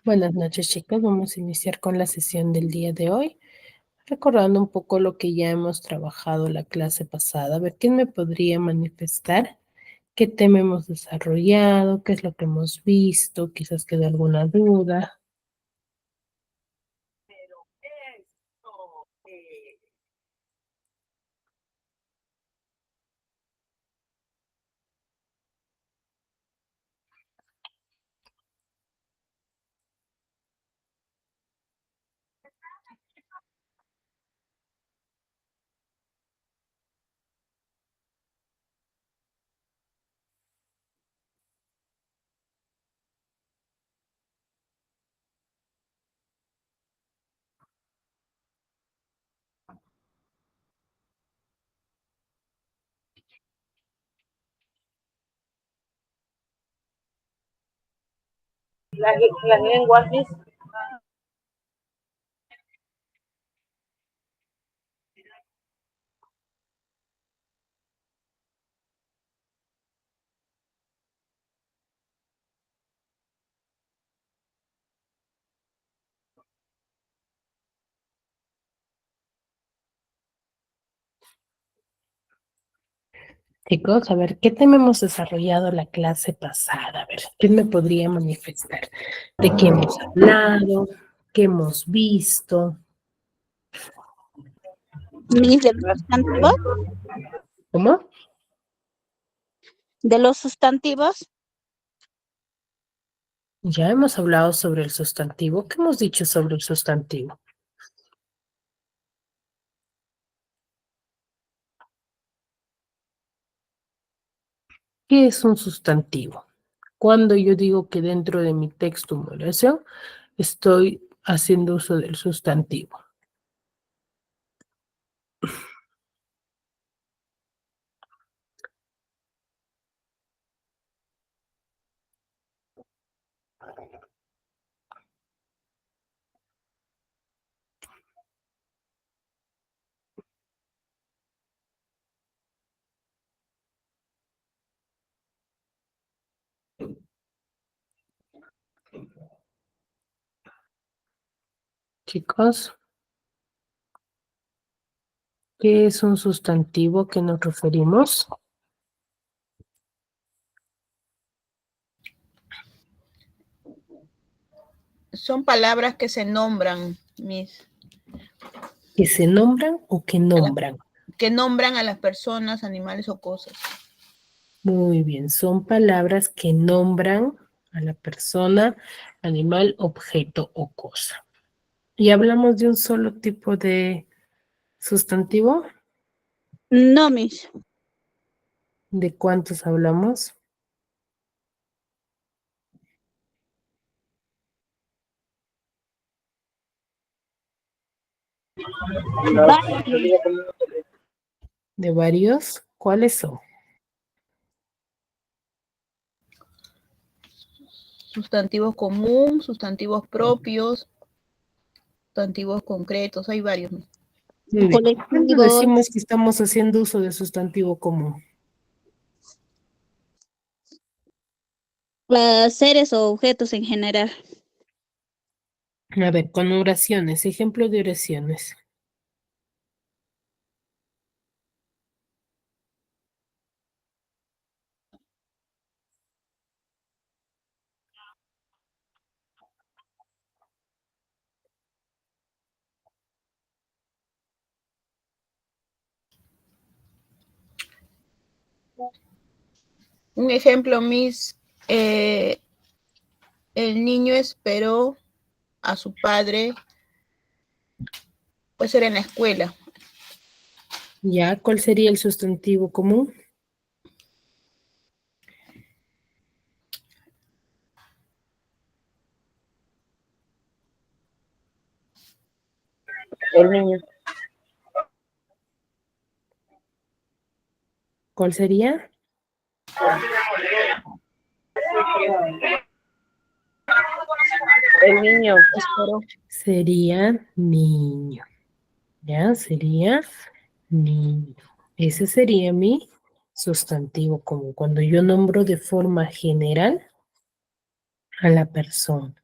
Buenas noches, chicos. Vamos a iniciar con la sesión del día de hoy, recordando un poco lo que ya hemos trabajado la clase pasada. A ver, ¿quién me podría manifestar qué tema hemos desarrollado, qué es lo que hemos visto? Quizás quede alguna duda. Las lenguas, Miss. Chicos, a ver, ¿qué tema hemos desarrollado la clase pasada? A ver, ¿quién me podría manifestar? ¿De qué hemos hablado? ¿Qué hemos visto? Mis de los sustantivos, ¿Cómo? de los sustantivos, Ya hemos hablado sobre el sustantivo. ¿Qué hemos dicho sobre el sustantivo? ¿Qué es un sustantivo? Cuando yo digo que dentro de mi texto o oración estoy haciendo uso del sustantivo. Chicos, ¿qué es un sustantivo? ¿A qué nos referimos? Son palabras que se nombran, Miss. ¿Que se nombran o que nombran? Que nombran a las personas, animales o cosas. Muy bien, son palabras que nombran a la persona, animal, objeto o cosa. ¿Y hablamos de un solo tipo de sustantivo? no mis, ¿De cuántos hablamos? varios, ¿De varios? ¿Cuáles son? Sustantivos común, sustantivos propios, sustantivos concretos, hay varios. Muy bien. ¿Cuándo colectivos, decimos que estamos haciendo uso de sustantivo común? seres o objetos en general. A ver, con oraciones, ejemplo de oraciones. Un ejemplo, Miss, el niño esperó a su padre, puede ser en la escuela. ¿Ya? ¿Cuál sería el sustantivo común? El niño. ¿Cuál sería? El niño esperó. Sería niño. ¿Ya? Sería niño. Ese sería mi sustantivo común. Cuando yo nombro de forma general a la persona.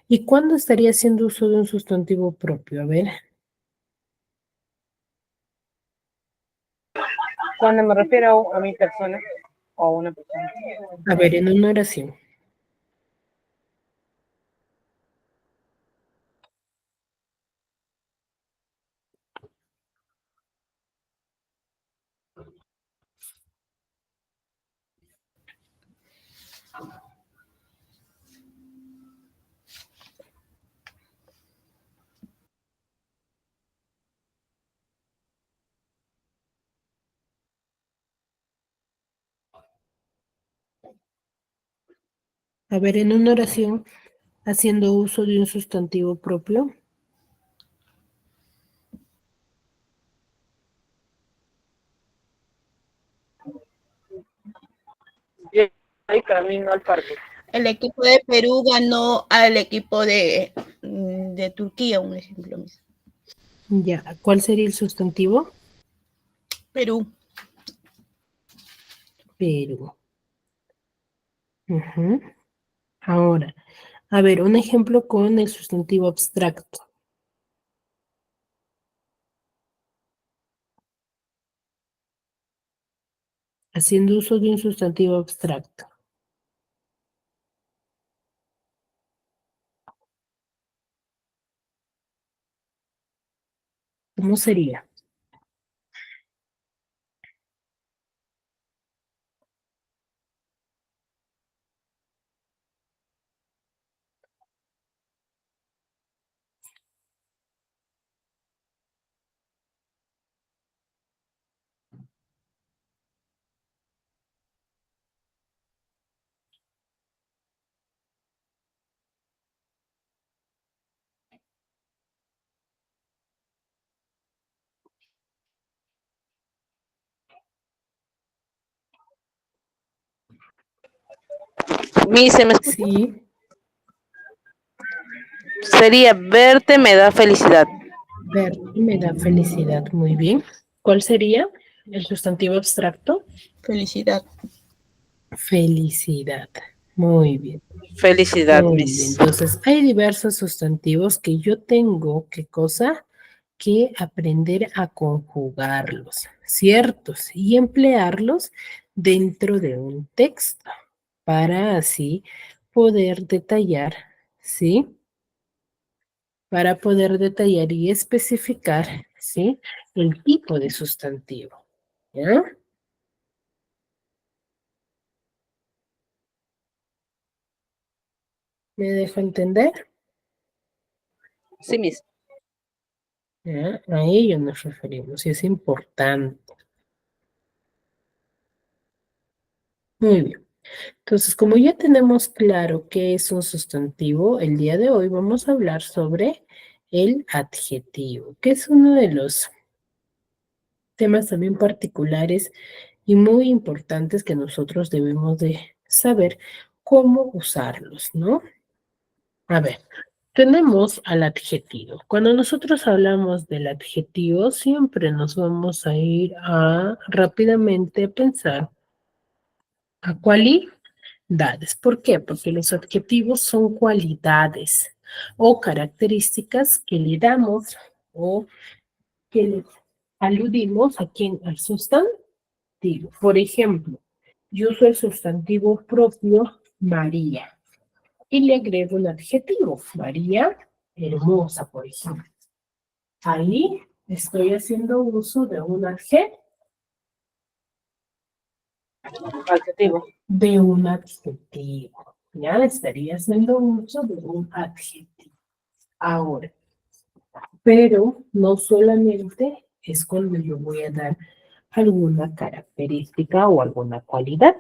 ¿Y cuándo estaría haciendo uso de un sustantivo propio? A ver. Cuando me refiero a mi persona o a una persona. A ver, en una oración. A ver, en una oración, haciendo uso de un sustantivo propio. Ahí camino al parque. El equipo de Perú ganó al equipo de Turquía, un ejemplo. Ya, ¿cuál sería el sustantivo? Perú. Perú. Ujú. Ahora, a ver, un ejemplo con el sustantivo abstracto. Haciendo uso de un sustantivo abstracto. ¿Cómo sería? ¿Se me escucha? Sí, Sería verte me da felicidad. ver me da felicidad. Muy bien. ¿Cuál sería el sustantivo abstracto? Felicidad. Felicidad. Muy bien. Felicidad, Muy bien. Miss. Entonces, hay diversos sustantivos que yo tengo, ¿qué cosa? Que aprender a conjugarlos, ¿ciertos? Y emplearlos dentro de un texto para así poder detallar, ¿sí? Para poder detallar y especificar, ¿sí? El tipo de sustantivo, ¿ya? ¿Me dejo entender? Sí, Miss. ¿Ya? A ello nos referimos y es importante. Muy bien. Entonces, como ya tenemos claro qué es un sustantivo, el día de hoy vamos a hablar sobre el adjetivo, que es uno de los temas también particulares y muy importantes que nosotros debemos de saber cómo usarlos, ¿no? A ver, tenemos al adjetivo. Cuando nosotros hablamos del adjetivo, siempre nos vamos a ir a rápidamente pensar a cualidades. ¿Por qué? Porque los adjetivos son cualidades o características que le damos o que le aludimos a quien al sustantivo. Por ejemplo, yo uso el sustantivo propio María y le agrego un adjetivo, María hermosa, por ejemplo. Ahí estoy haciendo uso de un adjetivo. Adjetivo. De un adjetivo. Ya estaría haciendo uso de un adjetivo. Ahora, pero no solamente es cuando yo voy a dar alguna característica o alguna cualidad.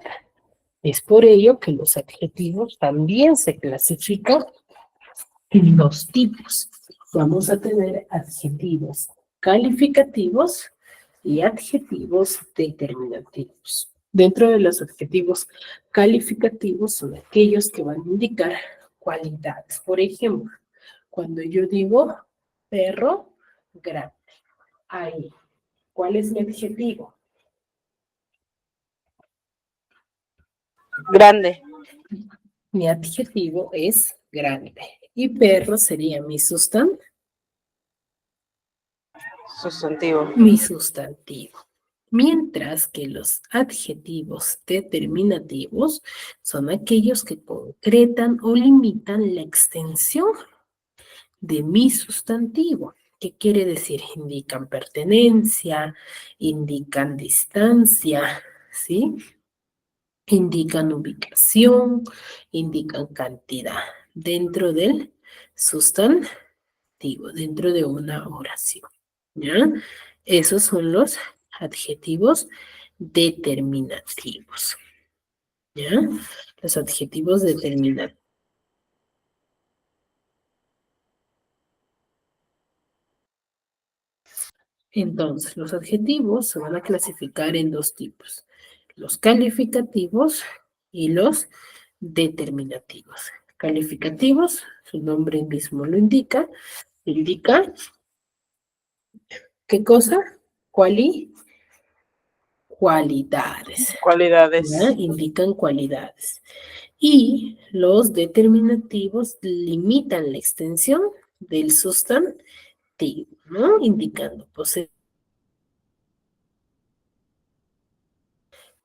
Es por ello que los adjetivos también se clasifican en dos tipos. Vamos a tener adjetivos calificativos y adjetivos determinativos. Dentro de los adjetivos calificativos son aquellos que van a indicar cualidades. Por ejemplo, cuando yo digo perro grande, ahí, ¿cuál es mi adjetivo? Grande. Mi adjetivo es grande. Y perro sería mi sustantivo. Mientras que los adjetivos determinativos son aquellos que concretan o limitan la extensión de mi sustantivo. ¿Qué quiere decir? Indican pertenencia, indican distancia, ¿sí? Indican ubicación, indican cantidad dentro del sustantivo, dentro de una oración, ¿ya? Esos son los adjetivos determinativos, ¿ya? Los adjetivos determinativos. Entonces, los adjetivos se van a clasificar en dos tipos, los calificativos y los determinativos. Calificativos, su nombre mismo lo indica, ¿qué cosa? Cualidades. ¿Ya? Indican cualidades. Y los determinativos limitan la extensión del sustantivo, ¿no? Indicando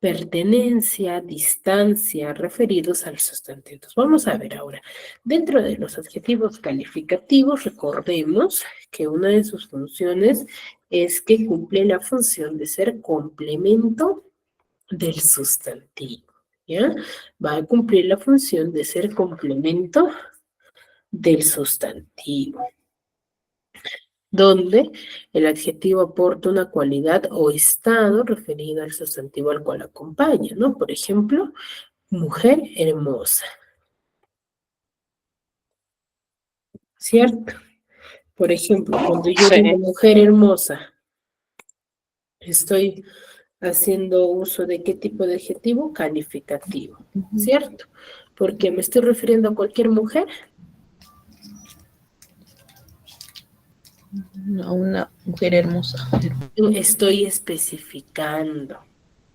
pertenencia, distancia, referidos al sustantivo. Entonces, vamos a ver ahora. Dentro de los adjetivos calificativos, recordemos que una de sus funciones es que cumple la función de ser complemento del sustantivo, ¿ya? Va a cumplir la función de ser complemento del sustantivo, donde el adjetivo aporta una cualidad o estado referido al sustantivo al cual acompaña, ¿no? Por ejemplo, mujer hermosa, ¿cierto? Por ejemplo, cuando yo digo mujer hermosa, estoy haciendo uso de ¿qué tipo de adjetivo? Calificativo, ¿cierto? Porque me estoy refiriendo a cualquier mujer. A una mujer hermosa. Estoy especificando,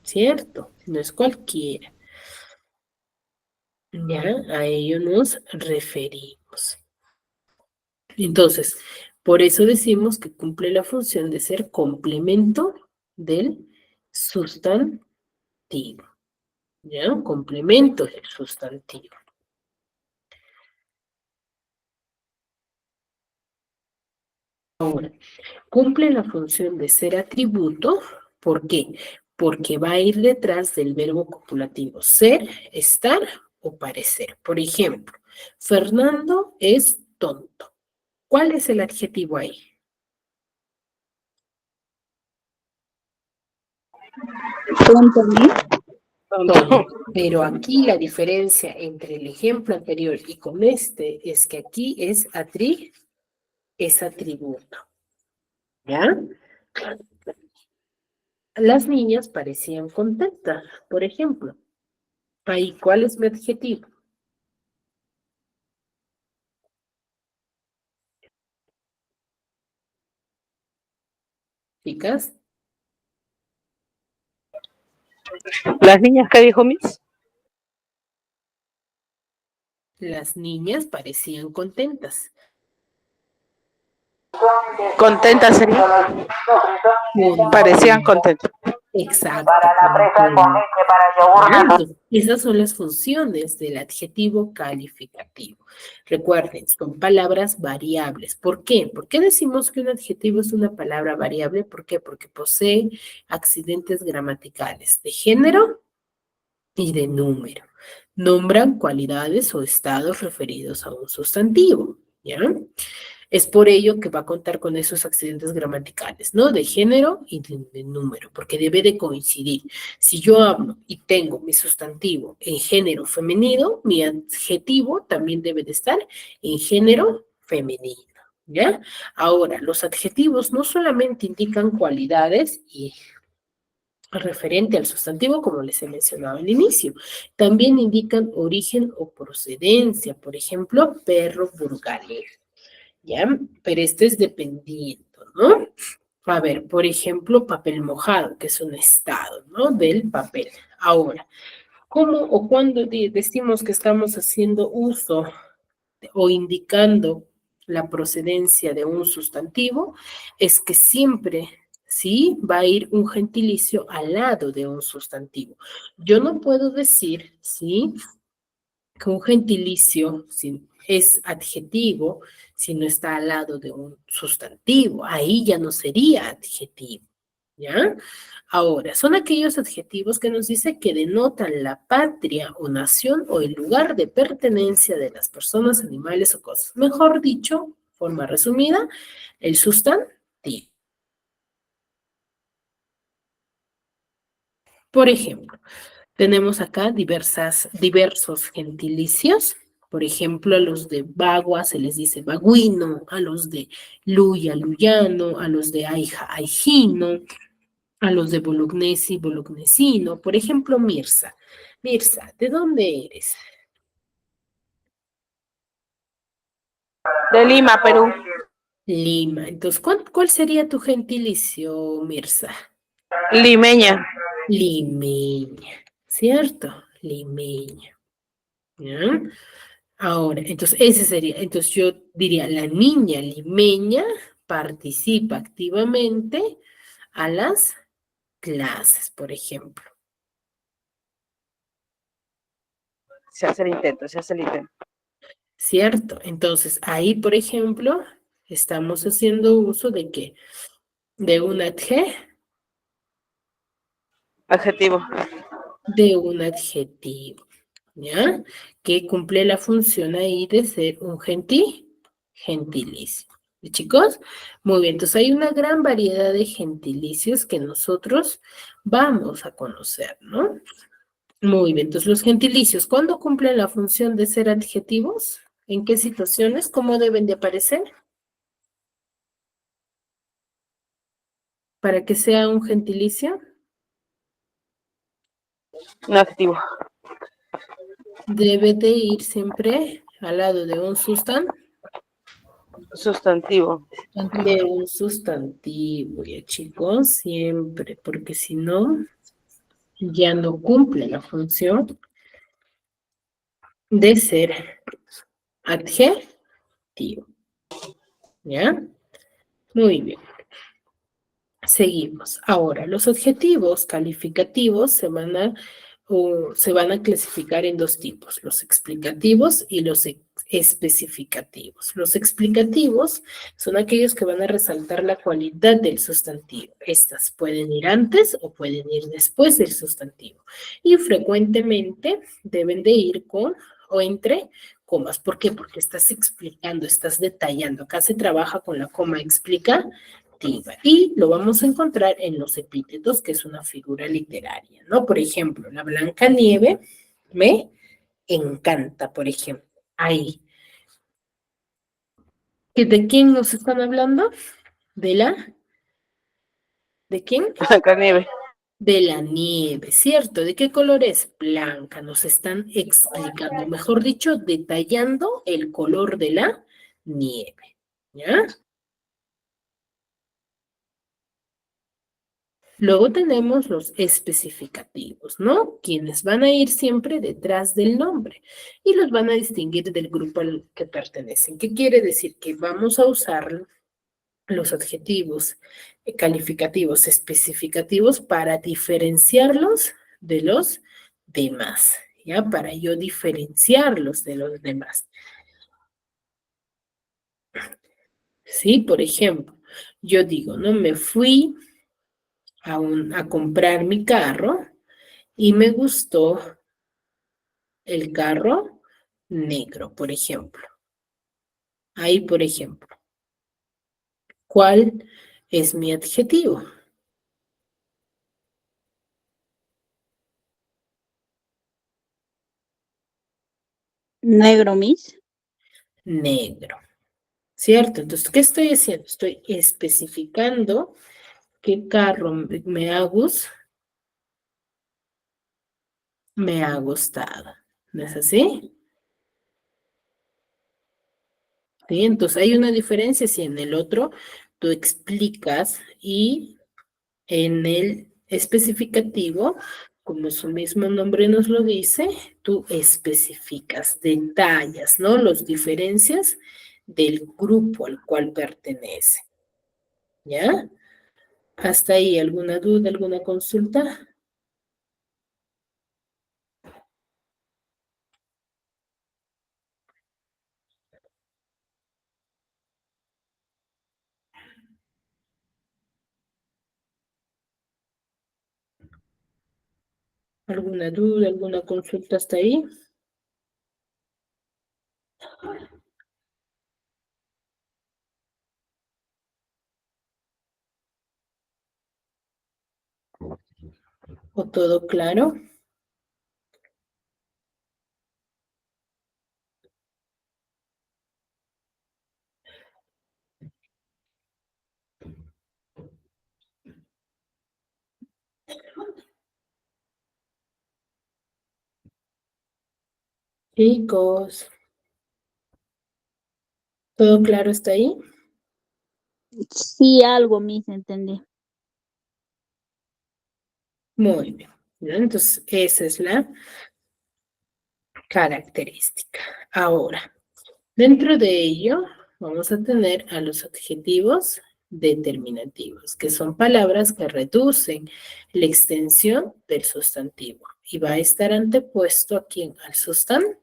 ¿cierto? No es cualquiera. Ya, a ello nos referimos. Entonces, por eso decimos que cumple la función de ser complemento del sustantivo. ¿Ya? Complemento del sustantivo. Ahora, cumple la función de ser atributo. ¿Por qué? Porque va a ir detrás del verbo copulativo ser, estar o parecer. Por ejemplo, Fernando es tonto. ¿Cuál es el adjetivo ahí? Tonto. Pero aquí la diferencia entre el ejemplo anterior y con este es que aquí es atributo. ¿Ya? Las niñas parecían contentas, por ejemplo. Ahí, ¿cuál es mi adjetivo? Chicas. ¿Las niñas qué dijo Miss? Las niñas parecían contentas. Contentas sería. Parecían contentas. Exacto. Esas son las funciones del adjetivo calificativo. Recuerden, son palabras variables. ¿Por qué? ¿Por qué decimos que un adjetivo es una palabra variable? ¿Por qué? Porque posee accidentes gramaticales de género y de número. Nombran cualidades o estados referidos a un sustantivo, ¿ya? Es por ello que va a contar con esos accidentes gramaticales, ¿no? De género y de número, porque debe de coincidir. Si yo hablo y tengo mi sustantivo en género femenino, mi adjetivo también debe de estar en género femenino, ¿ya? Ahora, los adjetivos no solamente indican cualidades y referente al sustantivo, como les he mencionado al inicio. También indican origen o procedencia, por ejemplo, perro burgalés, ¿ya? Pero esto es dependiendo, ¿no? A ver, por ejemplo, papel mojado, que es un estado, ¿no? Del papel. Ahora, ¿cómo o cuándo decimos que estamos haciendo uso o indicando la procedencia de un sustantivo, es que siempre, ¿sí? Va a ir un gentilicio al lado de un sustantivo. Yo no puedo decir, ¿sí? Que un gentilicio es adjetivo si no está al lado de un sustantivo. Ahí ya no sería adjetivo, ¿ya? Ahora, son aquellos adjetivos que nos dice que denotan la patria o nación o el lugar de pertenencia de las personas, animales o cosas. Mejor dicho, forma resumida, el sustantivo. Por ejemplo, tenemos acá diversos gentilicios. Por ejemplo, a los de Bagua se les dice baguino, a los de Luya, luyano, a los de Aija, aijino, a los de Bolognesi, bolognesino. Por ejemplo, Mirza. Mirza, ¿de dónde eres? De Lima, Perú. Lima. Entonces, ¿cuál sería tu gentilicio, Mirza? Limeña. Limeña, ¿cierto? Limeña. ¿Ya? Ahora, entonces ese sería, entonces yo diría, la niña limeña participa activamente a las clases, por ejemplo. Se hace el intento, se hace el intento. ¿Cierto? Entonces ahí, por ejemplo, estamos haciendo uso de qué? De un Adjetivo. de un adjetivo, ¿ya? Que cumple la función ahí de ser un gentilicio. ¿Y chicos? Muy bien, entonces hay una gran variedad de gentilicios que nosotros vamos a conocer, ¿no? Muy bien, entonces los gentilicios, ¿cuándo cumplen la función de ser adjetivos? ¿En qué situaciones? ¿Cómo deben de aparecer? Para que sea un gentilicio, Un adjetivo. debe de ir siempre al lado de un Sustantivo. ya chicos, siempre, porque si no, ya no cumple la función de ser adjetivo. ¿Ya? Muy bien. Seguimos. Ahora, los adjetivos calificativos se van a clasificar en dos tipos, los explicativos y los especificativos. Los explicativos son aquellos que van a resaltar la cualidad del sustantivo. Estas pueden ir antes o pueden ir después del sustantivo. Y frecuentemente deben de ir con o entre comas. ¿Por qué? Porque estás explicando, estás detallando. Acá se trabaja con la coma explicativa. Y lo vamos a encontrar en los epítetos, que es una figura literaria, ¿no? Por ejemplo, la Blancanieve me encanta, por ejemplo. Ahí. ¿De quién nos están hablando? ¿De quién? Blanca nieve. De la nieve, ¿cierto? ¿De qué color es? Blanca. Nos están explicando, mejor dicho, detallando el color de la nieve, ¿ya? Luego tenemos los especificativos, ¿no? Quienes van a ir siempre detrás del nombre y los van a distinguir del grupo al que pertenecen. ¿Qué quiere decir? Que vamos a usar los adjetivos calificativos especificativos para diferenciarlos de los demás, ¿ya? Para yo diferenciarlos de los demás. Sí, por ejemplo, yo digo, ¿no? Me fui a comprar mi carro y me gustó el carro negro, por ejemplo. Ahí, por ejemplo. ¿Cuál es mi adjetivo? Negro, Miss. Negro. ¿Cierto? Entonces, ¿qué estoy haciendo? Estoy especificando qué carro me ha gustado. ¿No es así? ¿Sí? Entonces, hay una diferencia si en el otro tú explicas y en el especificativo como su mismo nombre nos lo dice, tú especificas, detallas, ¿no? Los diferencias del grupo al cual pertenece. ¿Ya? ¿Hasta ahí alguna duda, alguna consulta? ¿Alguna duda, alguna consulta hasta ahí? ¿O todo claro? Chicos, ¿todo claro hasta ahí? Sí, algo, Miss, entendí. Muy bien. ¿Ya? Entonces, esa es la característica. Ahora, dentro de ello, vamos a tener a los adjetivos determinativos, que son palabras que reducen la extensión del sustantivo y va a estar antepuesto aquí al sustantivo.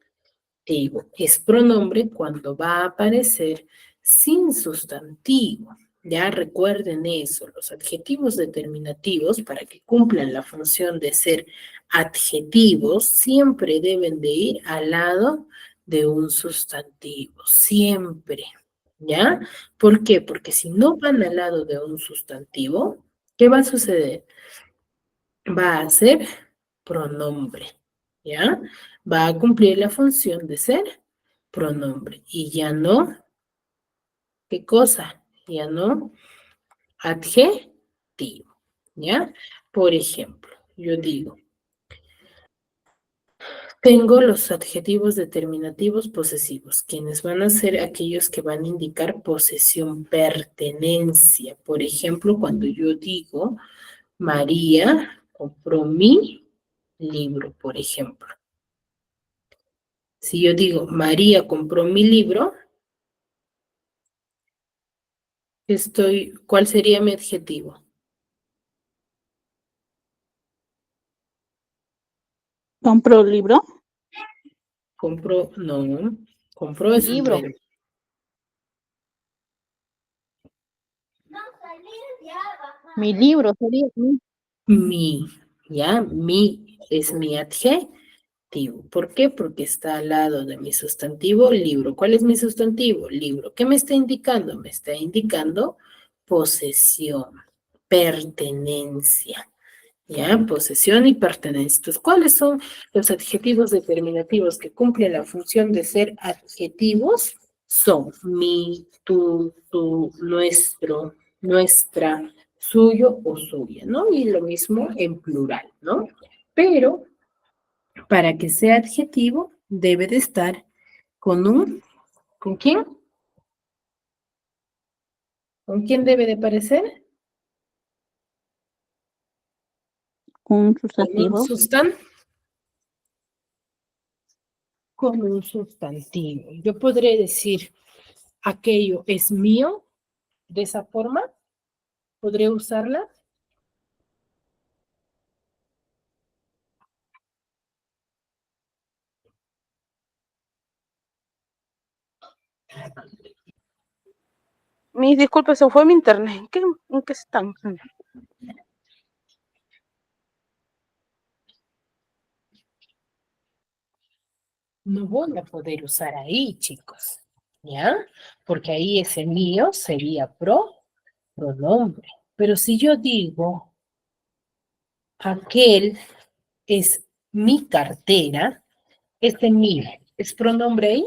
Es pronombre cuando va a aparecer sin sustantivo. Ya recuerden eso, los adjetivos determinativos, para que cumplan la función de ser adjetivos, siempre deben de ir al lado de un sustantivo, siempre. ¿Ya? ¿Por qué? Porque si no van al lado de un sustantivo, ¿qué va a suceder? Va a ser pronombre, ¿ya? Va a cumplir la función de ser pronombre y ya no, ¿qué cosa? Ya no adjetivo, ¿ya? Por ejemplo, yo digo, tengo los adjetivos determinativos posesivos, quienes van a ser aquellos que van a indicar posesión, pertenencia. Por ejemplo, cuando yo digo, María compró mi libro, por ejemplo. Si yo digo, María compró mi libro, ¿cuál sería mi adjetivo? ¿Compró el libro? No, compró es un Libro. verbo. Mi libro sería. Mi, ¿ya? Mi es mi adjetivo. ¿Por qué? Porque está al lado de mi sustantivo libro. ¿Cuál es mi sustantivo? Libro. ¿Qué me está indicando? Me está indicando posesión, pertenencia. ¿Ya? Posesión y pertenencia. Entonces, ¿cuáles son los adjetivos determinativos que cumplen la función de ser adjetivos? Son mi, tu, nuestro, nuestra, suyo o suya, ¿no? Y lo mismo en plural, ¿no? Pero para que sea adjetivo, debe de estar ¿con quién? ¿Con quién debe de aparecer? Un Con un sustantivo. con un sustantivo. Yo podré decir, aquello es mío, de esa forma, podré usarla. Mis disculpas, se fue mi internet. ¿En qué están? No voy a poder usar ahí, chicos, ¿ya? Porque ahí ese mío sería pronombre. Pero si yo digo, aquel es mi cartera, este mío, ¿es pronombre ahí?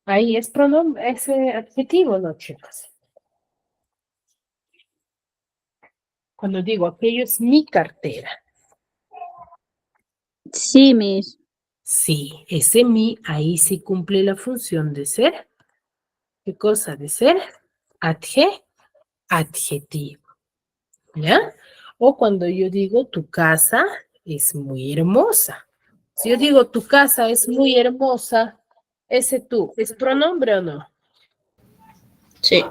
Ahí es pronombre, ese adjetivo, ¿no, chicos? Cuando digo aquello es mi cartera. Sí, Miss. Sí, ese mi ahí sí cumple la función de ser. ¿Qué cosa? De ser adjetivo. ¿Ya? O cuando yo digo tu casa es muy hermosa. Si yo digo tu casa es muy hermosa, ese tú, ¿es pronombre o no? Sí.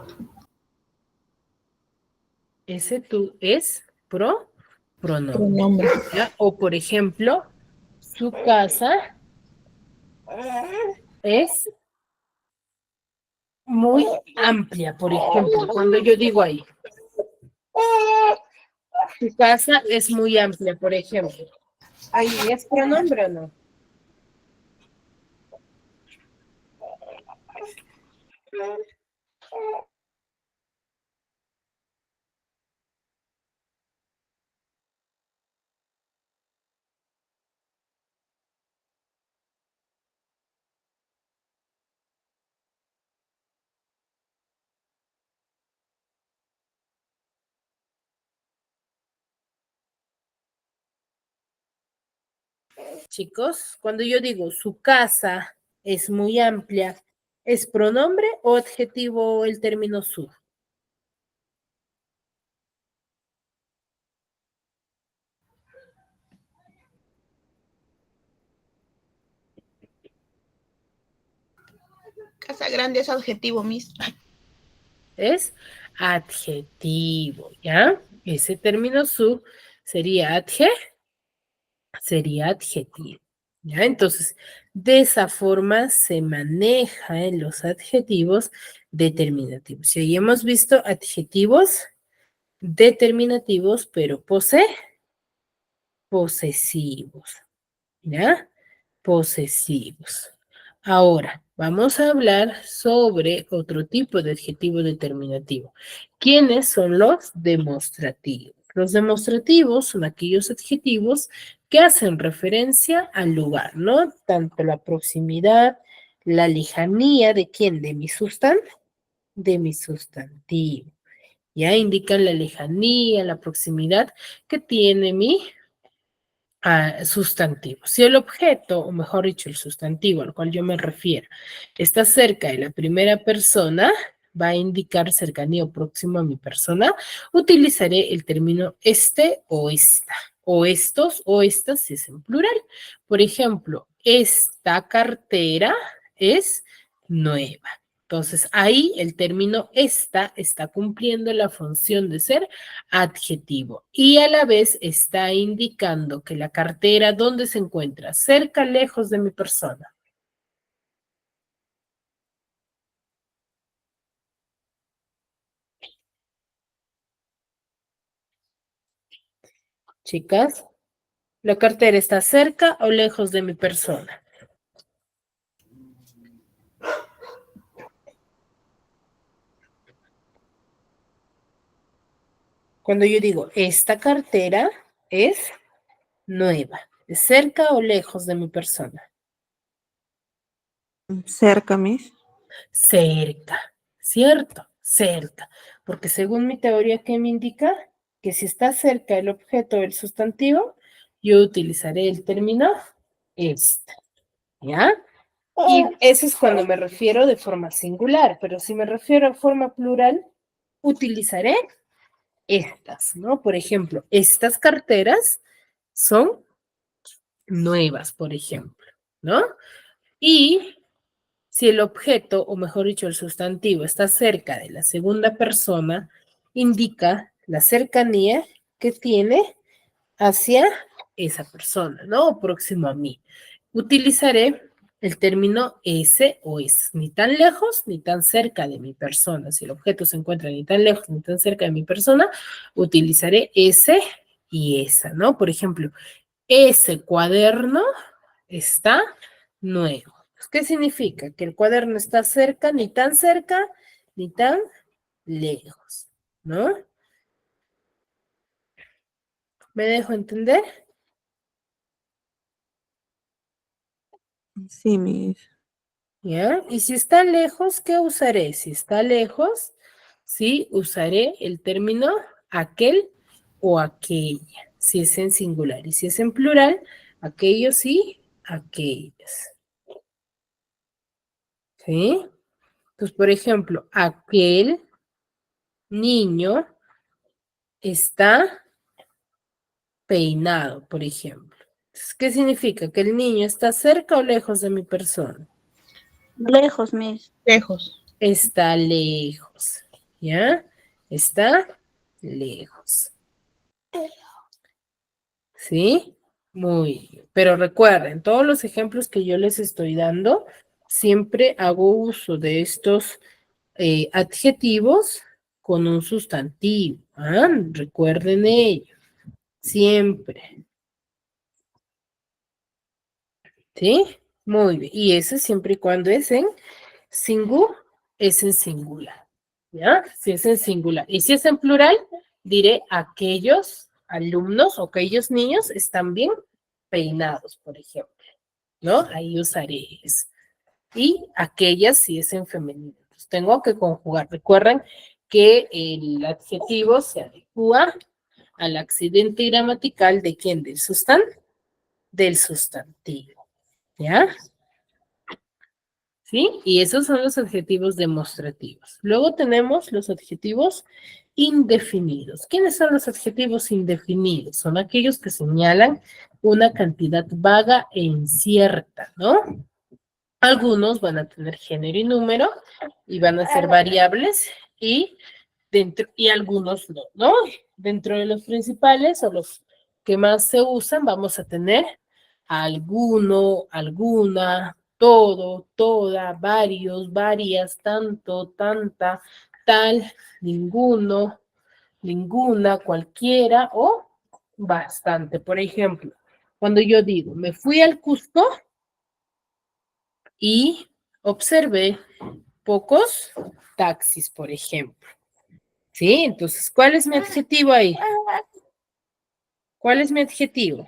Ese tú es pronombre. Pronombre. ¿Ya? O por ejemplo, su casa es muy amplia, por ejemplo, cuando yo digo ahí. Tu casa es muy amplia, por ejemplo. Ahí es pronombre o no. Chicos, cuando yo digo su casa es muy amplia, ¿es pronombre o adjetivo el término su? Casa grande es adjetivo, Miss. Es adjetivo, ¿ya? Ese término su sería adjetivo, ¿ya? Entonces, de esa forma se maneja en los adjetivos determinativos. Y hoy hemos visto adjetivos determinativos, pero posesivos, ¿ya? Posesivos. Ahora, vamos a hablar sobre otro tipo de adjetivo determinativo. ¿Quiénes son los demostrativos? Los demostrativos son aquellos adjetivos que hacen referencia al lugar, ¿no? Tanto la proximidad, la lejanía de quién, de mi sustantivo. Ya indican la lejanía, la proximidad que tiene mi sustantivo. Si el objeto, o mejor dicho, el sustantivo al cual yo me refiero, está cerca de la primera persona, va a indicar cercanía o próximo a mi persona, utilizaré el término este o esta, o estos o estas si es en plural. Por ejemplo, esta cartera es nueva. Entonces, ahí el término esta está cumpliendo la función de ser adjetivo y a la vez está indicando que la cartera, ¿dónde se encuentra? Cerca, lejos de mi persona. Chicas, ¿la cartera está cerca o lejos de mi persona? Cuando yo digo, esta cartera es nueva, ¿es cerca o lejos de mi persona? Cerca, Miss. Cerca, ¿cierto? Cerca, porque según mi teoría, ¿qué me indica? Que si está cerca el objeto o el sustantivo, yo utilizaré el término esta, ¿ya? Y eso es cuando me refiero de forma singular, pero si me refiero a forma plural, utilizaré estas, ¿no? Por ejemplo, estas carteras son nuevas, por ejemplo, ¿no? Y si el objeto, o mejor dicho, el sustantivo está cerca de la segunda persona, indica la cercanía que tiene hacia esa persona, ¿no? O próximo a mí. Utilizaré el término ese o es, ni tan lejos ni tan cerca de mi persona. Si el objeto se encuentra ni tan lejos ni tan cerca de mi persona, utilizaré ese y esa, ¿no? Por ejemplo, ese cuaderno está nuevo. ¿Qué significa? Que el cuaderno está cerca, ni tan lejos, ¿no? ¿Me dejo entender? Sí, Miss. ¿Ya? Y si está lejos, ¿qué usaré? Si está lejos, sí, usaré el término aquel o aquella, si es en singular. Y si es en plural, aquellos y aquellas. ¿Sí? Entonces, por ejemplo, aquel niño está peinado, por ejemplo. Entonces, ¿qué significa? ¿Que el niño está cerca o lejos de mi persona? Lejos, Miss. Lejos. Está lejos, ¿ya? Está lejos. ¿Sí? Muy bien. Pero recuerden, todos los ejemplos que yo les estoy dando, siempre hago uso de estos adjetivos con un sustantivo. ¿Ah? Recuerden ello, siempre. ¿Sí? Muy bien. Y eso siempre y cuando es en singular. ¿Ya? Si es en singular. Y si es en plural, diré aquellos alumnos o aquellos niños están bien peinados, por ejemplo. ¿No? Ahí usaré eso. Y aquellas si es en femenino. Entonces, tengo que conjugar. Recuerden que el adjetivo se adecua al accidente gramatical de quién? Del sustantivo. ¿Ya? ¿Sí? Y esos son los adjetivos demostrativos. Luego tenemos los adjetivos indefinidos. ¿Quiénes son los adjetivos indefinidos? Son aquellos que señalan una cantidad vaga e incierta, ¿no? Algunos van a tener género y número y van a ser variables y algunos no, ¿no? Dentro de los principales o los que más se usan vamos a tener alguno, alguna, todo, toda, varios, varias, tanto, tanta, tal, ninguno, ninguna, cualquiera o bastante. Por ejemplo, cuando yo digo, me fui al Cusco y observé pocos taxis, por ejemplo. ¿Sí? Entonces, ¿cuál es mi adjetivo ahí? ¿Cuál es mi adjetivo?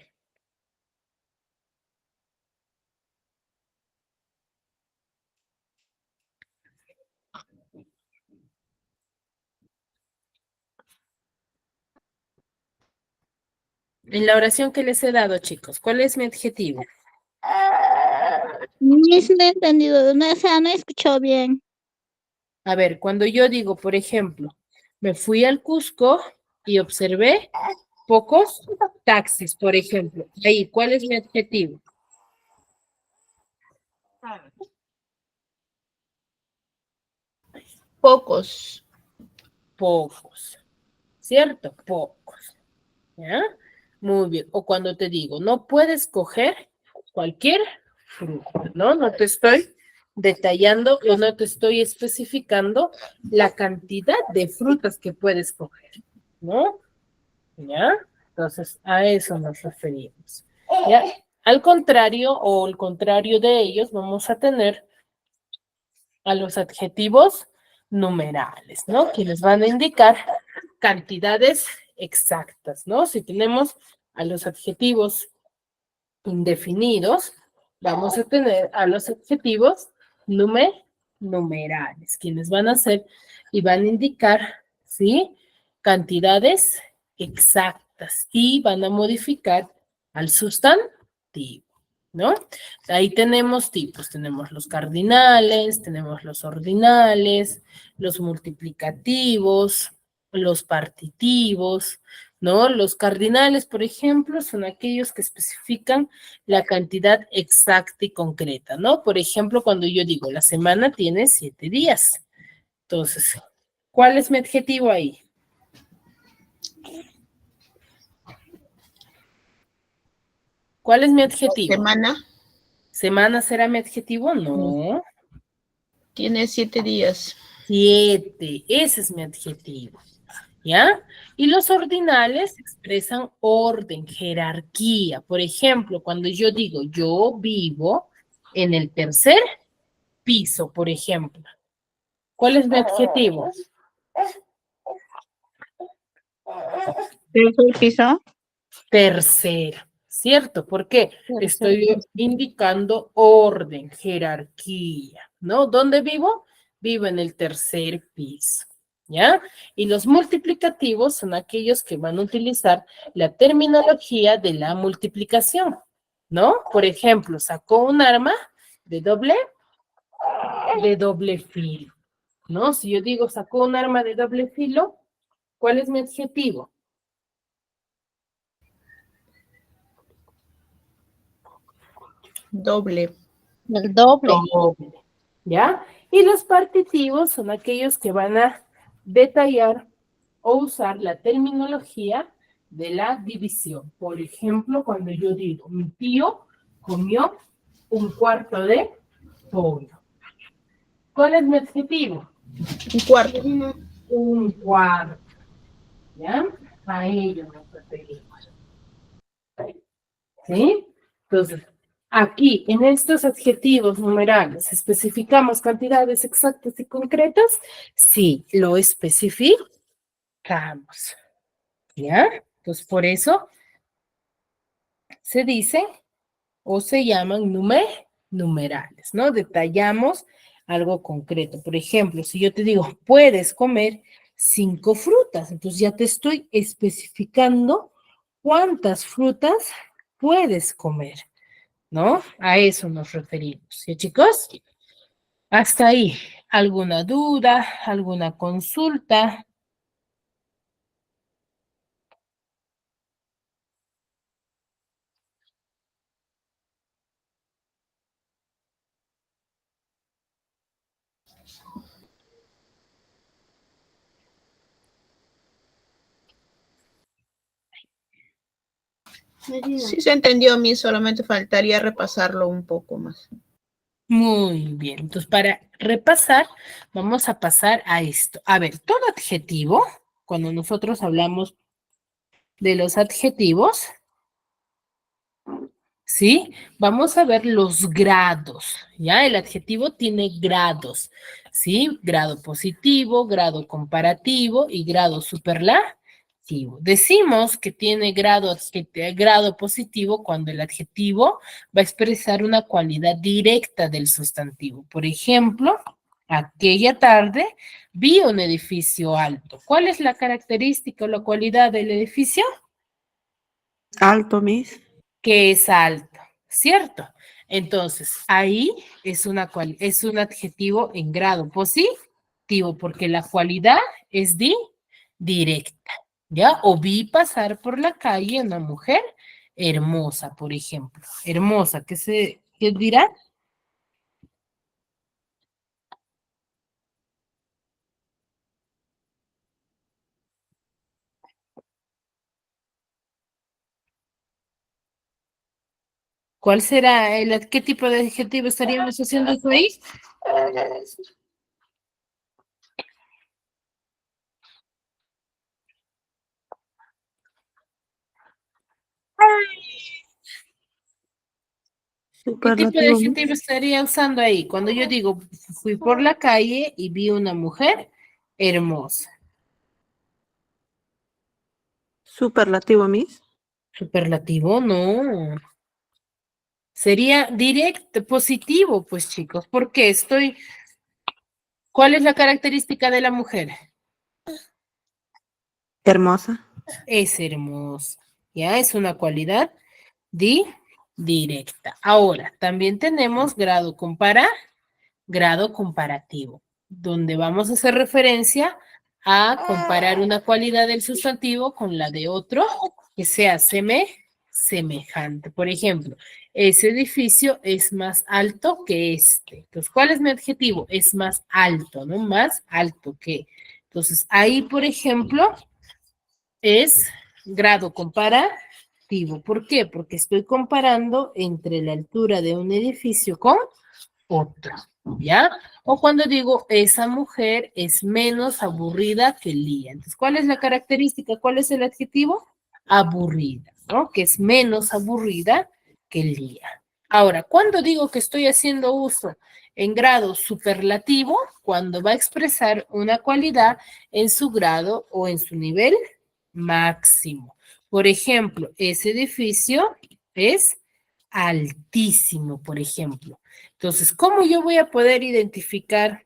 En la oración que les he dado, chicos, ¿cuál es mi adjetivo? Miss, no he entendido, no, o sea, no he escuchado bien. A ver, cuando yo digo, por ejemplo, me fui al Cusco y observé pocos taxis, por ejemplo. Ahí, ¿cuál es mi adjetivo? Pocos. Pocos, ¿cierto? Pocos. ¿Ya? Muy bien. O cuando te digo, no puedes coger cualquier fruta, ¿no? No te estoy detallando o no te estoy especificando la cantidad de frutas que puedes coger, ¿no? ¿Ya? Entonces, a eso nos referimos. ¿Ya? Al contrario o el contrario de ellos, vamos a tener a los adjetivos numerales, ¿no? Que les van a indicar cantidades exactas, ¿no? Si tenemos a los adjetivos indefinidos, vamos a tener a los adjetivos numerales, quienes van a ser y van a indicar, ¿sí? Cantidades exactas y van a modificar al sustantivo, ¿no? Ahí tenemos tipos, tenemos los cardinales, tenemos los ordinales, los multiplicativos, los partitivos, ¿no? Los cardinales, por ejemplo, son aquellos que especifican la cantidad exacta y concreta, ¿no? Por ejemplo, cuando yo digo, la semana tiene 7 días. Entonces, ¿cuál es mi adjetivo ahí? ¿Cuál es mi adjetivo? Semana ¿Semana será mi adjetivo? No. tiene 7 días. 7, ese es mi adjetivo. ¿Ya? Y los ordinales expresan orden, jerarquía. Por ejemplo, cuando yo digo, yo vivo en el tercer piso, por ejemplo. ¿Cuál es mi adjetivo? ¿Tercer piso? Tercero, ¿cierto? Porque estoy indicando orden, jerarquía, ¿no? ¿Dónde vivo? Vivo en el tercer piso, ¿ya? Y los multiplicativos son aquellos que van a utilizar la terminología de la multiplicación, ¿no? Por ejemplo, sacó un arma de doble filo, ¿no? Si yo digo sacó un arma de doble filo, ¿cuál es mi adjetivo? Doble. El doble. Doble, ¿ya? Y los partitivos son aquellos que van a detallar o usar la terminología de la división. Por ejemplo, cuando yo digo, mi tío comió un cuarto de pollo. ¿Cuál es mi adjetivo? Un cuarto. Un cuarto, ¿ya? A ello nos referimos. ¿Sí? Entonces, aquí, en estos adjetivos numerales, ¿especificamos cantidades exactas y concretas? Sí, lo especificamos. ¿Ya? Entonces, por eso se dice o se llaman numerales, ¿no? Detallamos algo concreto. Por ejemplo, si yo te digo, puedes comer 5 frutas, entonces ya te estoy especificando cuántas frutas puedes comer, ¿no? A eso nos referimos. ¿Sí, chicos? Hasta ahí. ¿Alguna duda? ¿Alguna consulta? Sí se entendió a mí, solamente faltaría repasarlo un poco más. Muy bien. Entonces, para repasar, vamos a pasar a esto. A ver, todo adjetivo, cuando nosotros hablamos de los adjetivos, ¿sí? Vamos a ver los grados, ¿ya? El adjetivo tiene grados, ¿sí? Grado positivo, grado comparativo y grado superlativo. Decimos que tiene grado positivo cuando el adjetivo va a expresar una cualidad directa del sustantivo. Por ejemplo, aquella tarde vi un edificio alto. ¿Cuál es la característica o la cualidad del edificio? Alto, Miss. Que es alto, ¿cierto? Entonces, ahí es es un adjetivo en grado positivo, porque la cualidad es directa, ¿ya? O vi pasar por la calle una mujer hermosa, por ejemplo. Hermosa, ¿qué dirá? ¿Cuál será qué tipo de adjetivo estaríamos haciendo eso ahí? ¿Qué tipo de Superlativo, Miss. adjetivo estaría usando ahí? Cuando yo digo, fui por la calle y vi una mujer hermosa. Superlativo, Miss. Superlativo, no. Sería directo, positivo, pues chicos, porque ¿cuál es la característica de la mujer? Hermosa. Es hermosa, ya es una cualidad directa. Ahora, también tenemos grado comparativo, donde vamos a hacer referencia a comparar una cualidad del sustantivo con la de otro que sea semejante. Por ejemplo, ese edificio es más alto que este. Entonces, ¿cuál es mi adjetivo? Es más alto, ¿no? Más alto que. Entonces, ahí, por ejemplo, es grado comparativo. ¿Por qué? Porque estoy comparando entre la altura de un edificio con otro, ¿ya? O cuando digo, esa mujer es menos aburrida que Lía. Entonces, ¿cuál es la característica? ¿Cuál es el adjetivo? Aburrida, ¿no? Que es menos aburrida que Lía. Ahora, cuando digo que estoy haciendo uso en grado superlativo, cuando va a expresar una cualidad en su grado o en su nivel máximo. Por ejemplo, ese edificio es altísimo, por ejemplo. Entonces, ¿cómo yo voy a poder identificar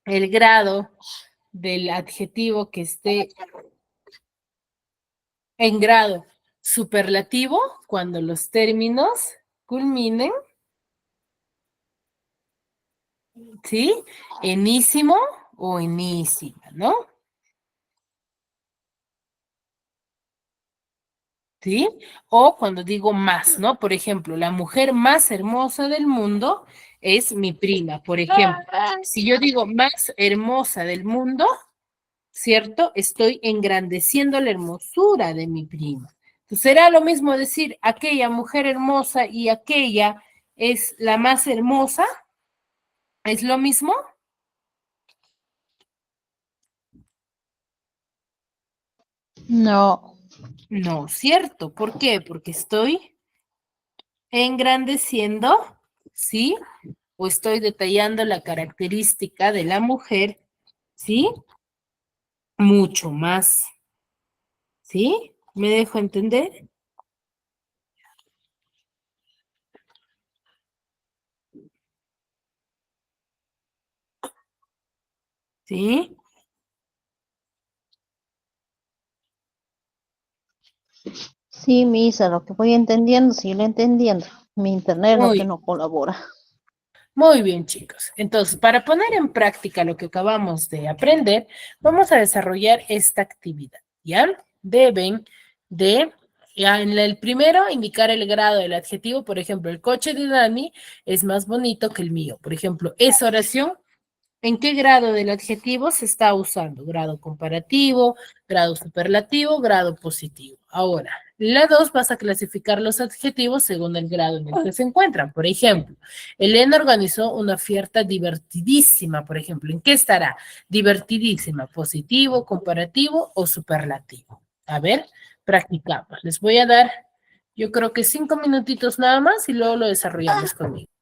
el grado del adjetivo que esté en grado superlativo cuando los términos culminen, ¿sí? Enísimo o enísima, ¿no? ¿Sí? O cuando digo más, ¿no? Por ejemplo, la mujer más hermosa del mundo es mi prima. Por ejemplo, si yo digo más hermosa del mundo, ¿cierto? Estoy engrandeciendo la hermosura de mi prima. Entonces, será lo mismo decir aquella mujer hermosa y aquella es la más hermosa. ¿Es lo mismo? No. No, ¿cierto? ¿Por qué? Porque estoy engrandeciendo, ¿sí? O estoy detallando la característica de la mujer, ¿sí? Mucho más, ¿sí? ¿Me dejo entender? ¿Sí? Sí, Misa, lo que voy entendiendo, sí lo entendiendo. Mi internet es lo que Muy, no colabora. muy bien, chicos. Entonces, para poner en práctica lo que acabamos de aprender, vamos a desarrollar esta actividad, ¿ya? Deben de, ya en el primero, indicar el grado del adjetivo. Por ejemplo, el coche de Dani es más bonito que el mío. Por ejemplo, esa oración, ¿en qué grado del adjetivo se está usando? Grado comparativo, grado superlativo, grado positivo. Ahora, la 2 vas a clasificar los adjetivos según el grado en el que se encuentran. Por ejemplo, Elena organizó una fiesta divertidísima, por ejemplo. ¿En qué estará? Divertidísima, positivo, comparativo o superlativo. A ver, practicamos. Les voy a dar, yo creo que 5 minutitos nada más y luego lo desarrollamos conmigo.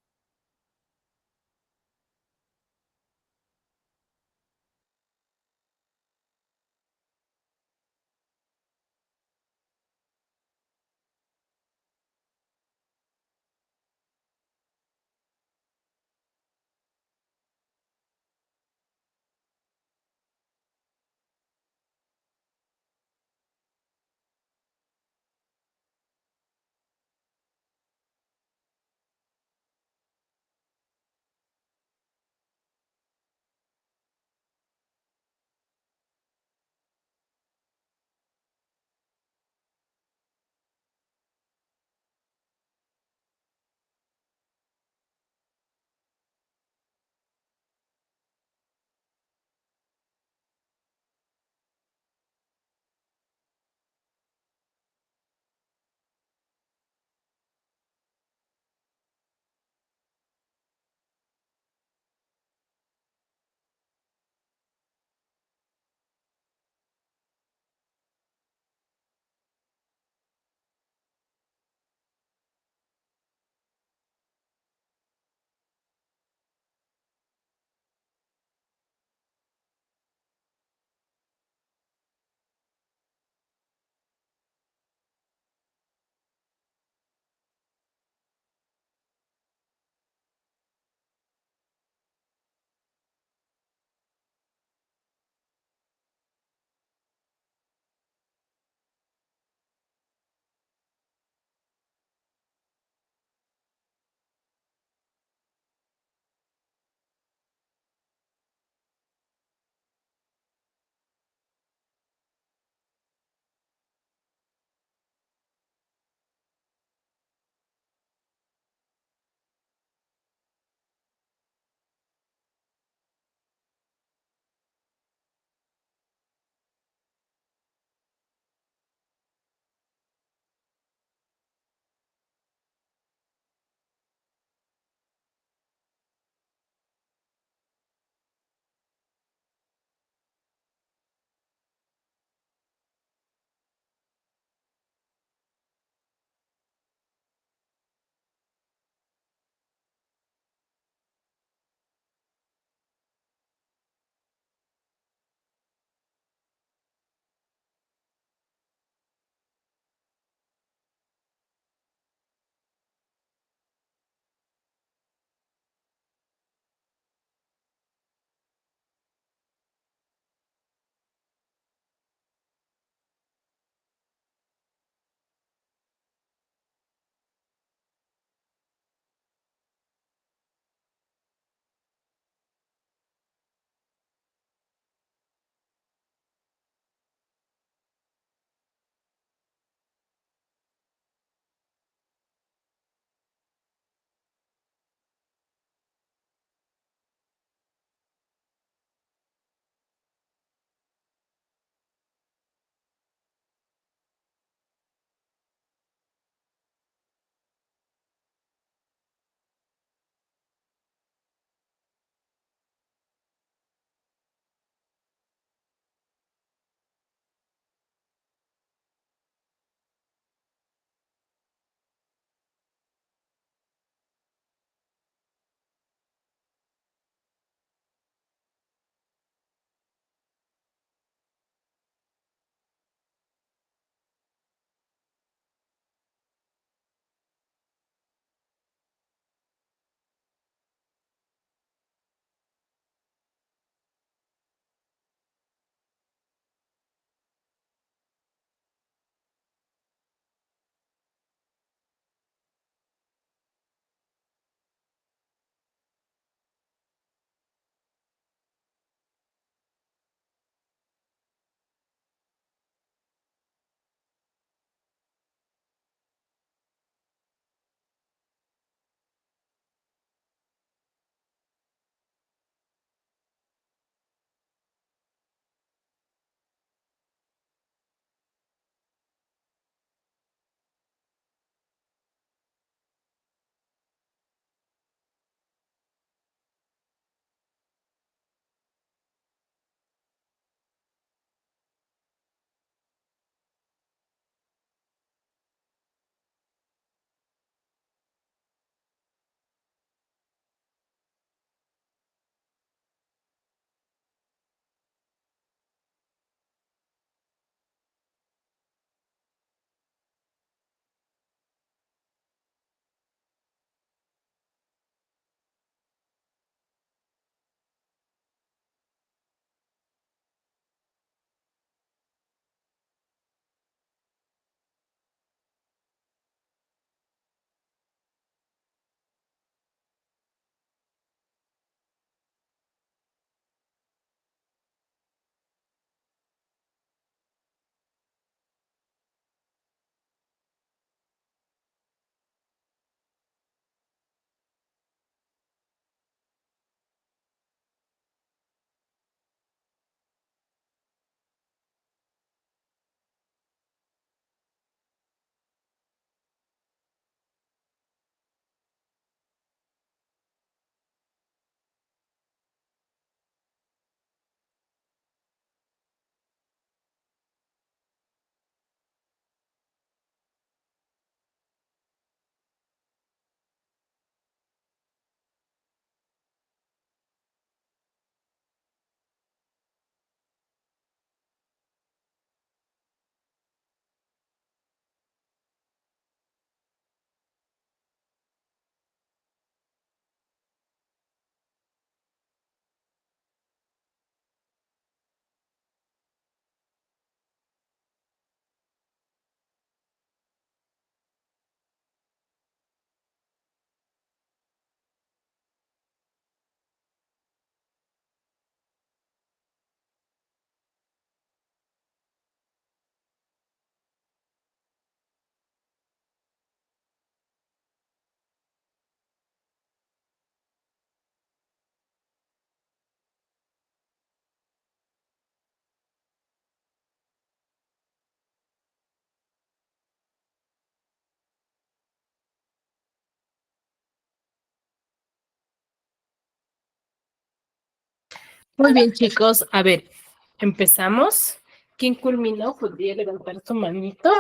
Muy bien, chicos. A ver, empezamos. ¿Quién culminó? ¿Podría levantar su manito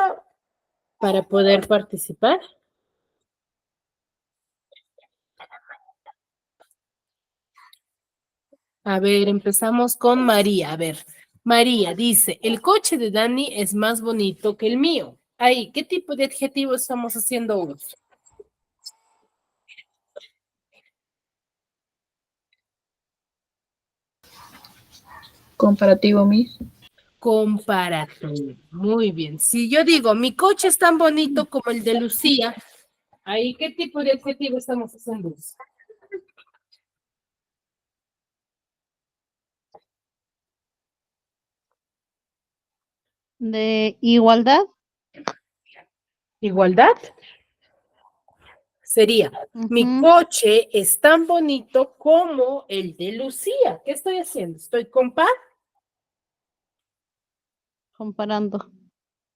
para poder participar? A ver, empezamos con María. A ver, María dice, el coche de Dani es más bonito que el mío. Ahí, ¿qué tipo de adjetivo estamos haciendo uso? Comparativo, Miss. Comparativo. Muy bien. Si yo digo, mi coche es tan bonito como el de Lucía, ahí, ¿qué tipo de adjetivo estamos haciendo uso? De igualdad. Igualdad. Sería, mi Ujú. coche es tan bonito como el de Lucía. ¿Qué estoy haciendo? Estoy Comparando.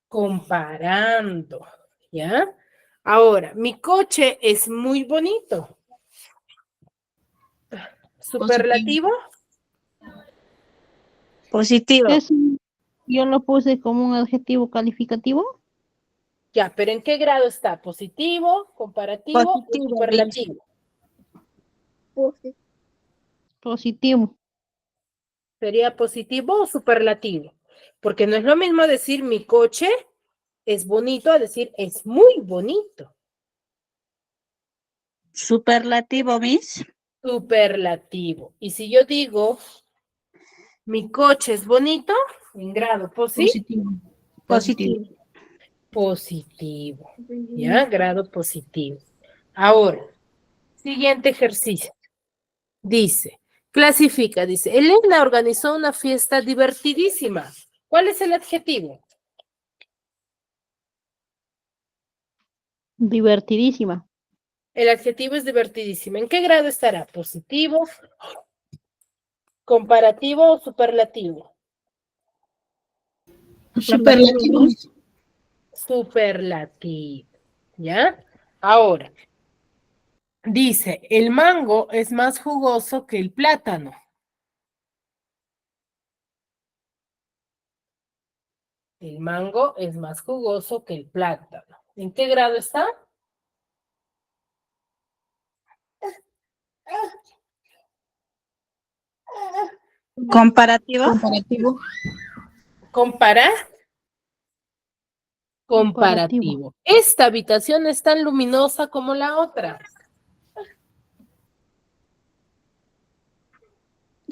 comparando, ¿ya? Ahora, mi coche es muy bonito. ¿Superlativo? Positivo. Yo lo puse como un adjetivo calificativo. Ya, pero ¿en qué grado está? ¿Positivo, comparativo o Positivo, superlativo? Positivo. ¿Sería positivo o superlativo? Porque no es lo mismo decir mi coche es bonito a decir es muy bonito. Superlativo, Miss. Superlativo. Y si yo digo mi coche es bonito, en grado Positivo. Positivo. positivo. ¿Ya? Grado positivo. Ahora, siguiente ejercicio. Dice, clasifica, dice, Elena organizó una fiesta divertidísima. ¿Cuál es el adjetivo? Divertidísima. El adjetivo es divertidísima. ¿En qué grado estará? ¿Positivo, comparativo o superlativo? Superlativo, Miss. Superlativo. ¿Ya? Ahora, dice, el mango es más jugoso que el plátano. El mango es más jugoso que el plátano. ¿En qué grado está? Comparativo. Comparativo. Compara. Comparativo. Comparativo. Esta habitación es tan luminosa como la otra.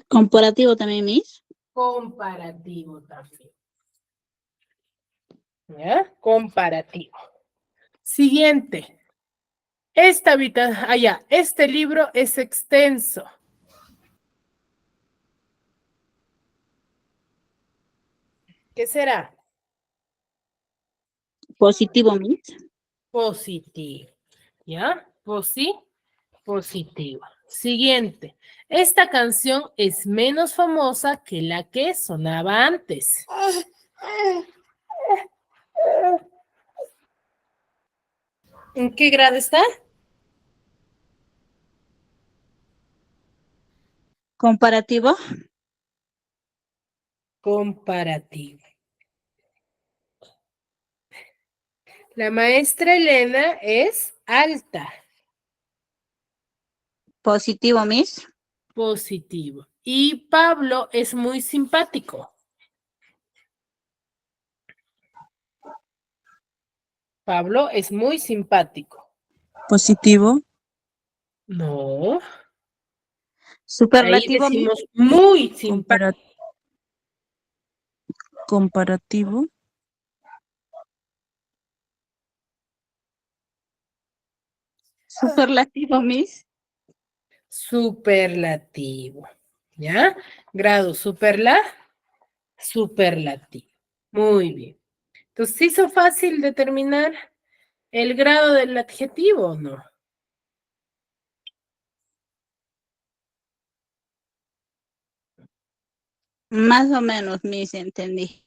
Comparativo también, Miss. Comparativo también. ¿Ya? Comparativo. Siguiente. Esta habitación, allá, este libro es extenso. ¿Qué será? Positivo, Miss. Positivo. ¿Ya? Positivo. Siguiente. Esta canción es menos famosa que la que sonaba antes. ¿En qué grado está? Comparativo. Comparativo. La maestra Elena es alta. Positivo, Miss. Positivo. Y Pablo es muy simpático. Pablo es muy simpático. Positivo. No, ahí Superlativo, Miss. decimos muy simpático. Comparativo. Superlativo, Miss. Superlativo. ¿Ya? Grado superlativo. Muy bien. Entonces, ¿se hizo fácil determinar el grado del adjetivo o no? Más o menos, Miss, entendí.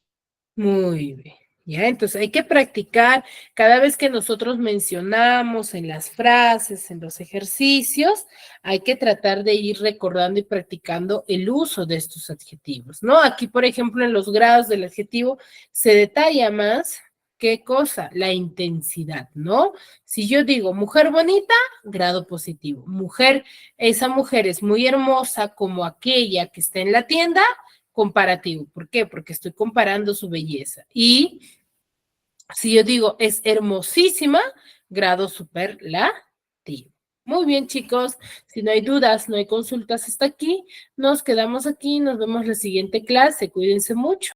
Muy bien. ¿Ya? Entonces hay que practicar cada vez que nosotros mencionamos en las frases, en los ejercicios, hay que tratar de ir recordando y practicando el uso de estos adjetivos, ¿no? Aquí, por ejemplo, en los grados del adjetivo se detalla más, ¿qué cosa? La intensidad, ¿no? Si yo digo mujer bonita, grado positivo. Mujer, esa mujer es muy hermosa como aquella que está en la tienda, comparativo. ¿Por qué? Porque estoy comparando su belleza. Y si yo digo es hermosísima, grado superlativo. Muy bien, chicos. Si no hay dudas, no hay consultas hasta aquí, nos quedamos aquí. Nos vemos la siguiente clase. Cuídense mucho.